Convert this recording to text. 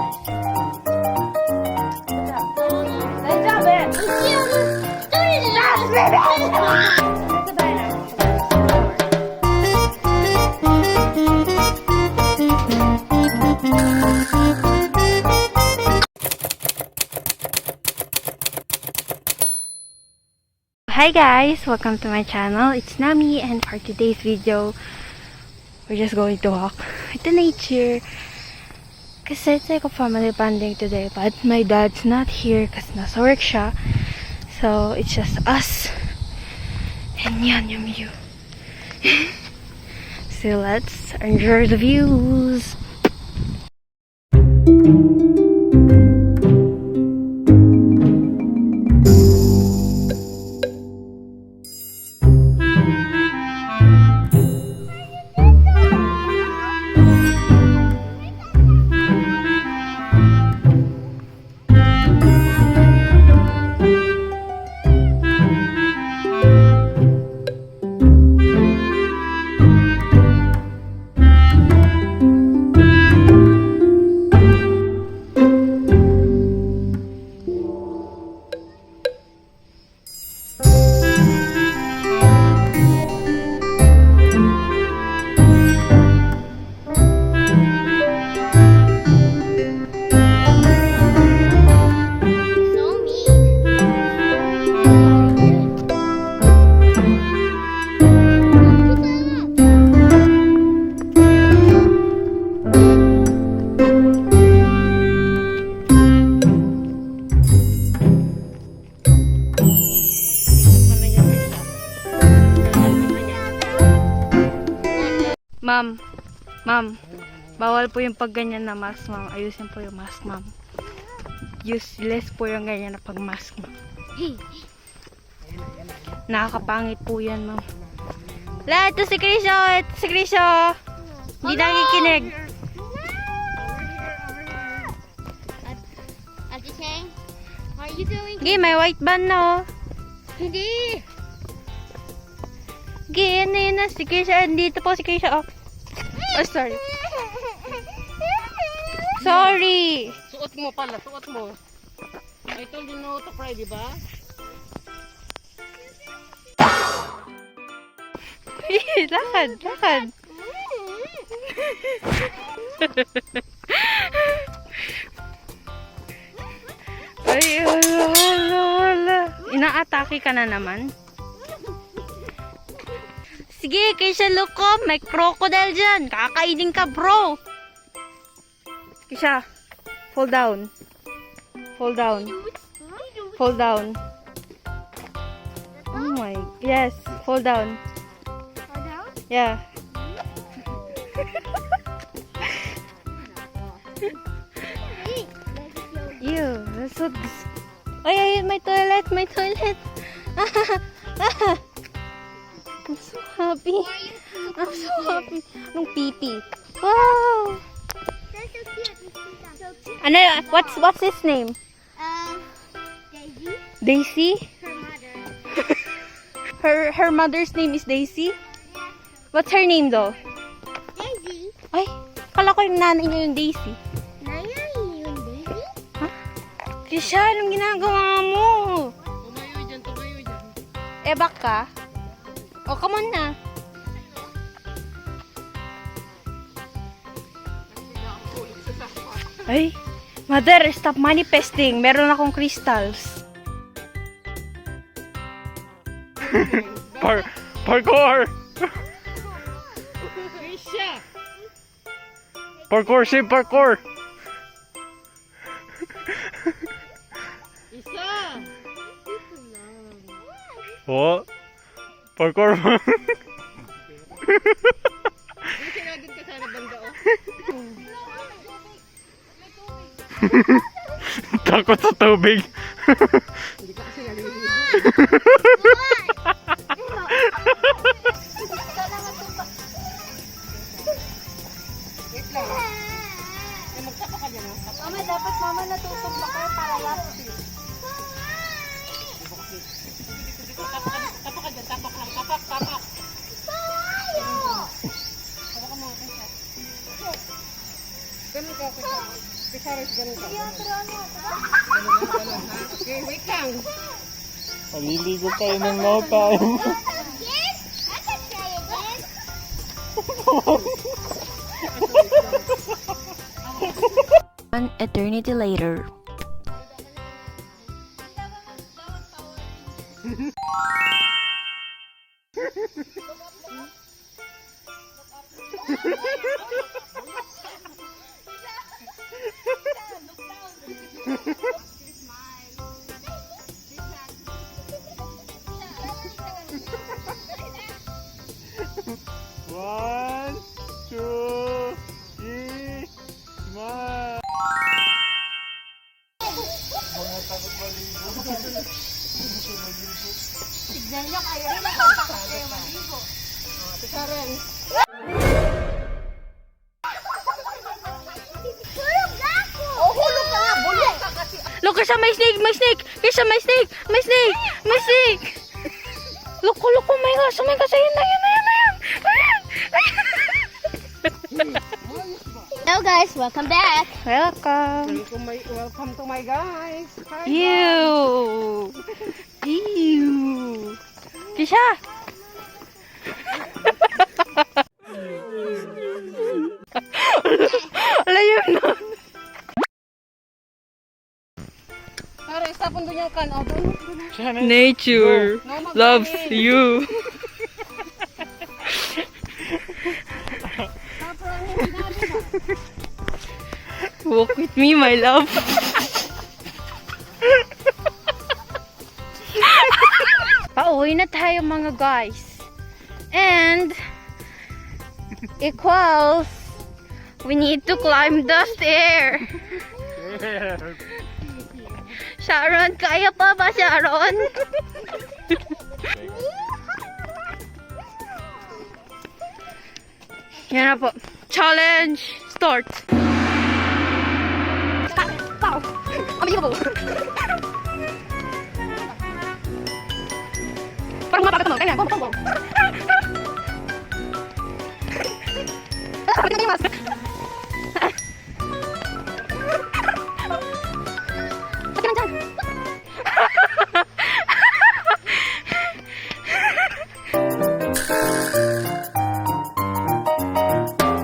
Hi guys! Welcome to my channel. It's Nami, and for today's video, we're just going to walk with the nature. Kasi it's like a family bonding today, but my dad's not here kasi nasa work siya. So, it's just us. And yan yung view. So, let's enjoy the views. Ma'am, bawal po yung pagganyan na mask, ma'am. Ayusin po yung mask, ma'am. Useless po yung ganyan na pag-mask, ma'am. Nakakapangit po yan, ma'am. La, ito si Krisho! Ito si Krisho! Hindi nakikinig. Ate Cheng, what are you doing? Sige, may white band na, oh. Hindi! Sige, ano yun na. Si Krisho, dito po si Krisho, oh. Oh, sorry. Sorry! Suot mo pala, suot mo. I told you no to cry, di ba? Lakad, lakad. Ay, wala. Inaatake ka na naman. Sige, Kisha, look ko. May crocodile dyan. Kakainin ka, bro. Kisha, fall down. Fall down. Fall down. Oh my, yes, fall down. Yeah. Ew, that's so ay, my toilet, my toilet. I'm so happy. I'm so happy. Nung pipi. Wow. That's so cute. So cute. Ano, what's his name? Daisy, Daisy? her mother. Her mother's name is Daisy? What's her name though? Daisy? Ay, kala ko yung nanay niya yung Daisy. Naya, yung Daisy? Kisha, anong ginagawa mo? Tumayo dyan, tumayo dyan. Ebak ka? O, come on na. Ay, mother, stop manifesting. Meron akong crystals. Parkour! Krisha! Parkour, say parkour! Isa! What? Parkour mo? Ano sinagin ka sana banda, oh? Takot sa tubig. Hindi ka kasi naliligo. Wait lang. Ay, magtapa ka dyan, oh. Mama, dapat mama natutumba ka para lasting. Tapak ka dyan, tapak lang. Tapak, tapak. Tapak ka muna, Krisha. Ganun ka, Krisha. Ate Charis, ganun ka. Ganun ha. Okay, wait lang. Maliligo kayo ng no time. Again? I can try again. An eternity later. One, two, three, smile. Mga takot maligo. Tignan niyo kayo rin. Nakatakot kayo maligo. Ate Karen. Tulog na ako! Oh, hulog ka nga! Bulok ka kasi! Look, Kisha, may snake! May snake! Kisha, may snake! May snake! May snake! Look, oh my gosh! Oh my gosh! Ayun na, ayun na, ayun na, ayun! Ayun! Hello guys, welcome back! Welcome! Welcome to my guys. Hi, Ew! Ew! Kisha! Ala yun na! Karen, tapon doon yung kan. Oh, doon. Nature loves you. Walk with me, my love. Pauwi na tayo mga guys. And equals we need to climb the stair. Sharon, kaya pa ba Sharon? Yan na po. Challenge start. Pow! Unbelievable! Parang mapagat mo. Kaya, bom, bom, bom.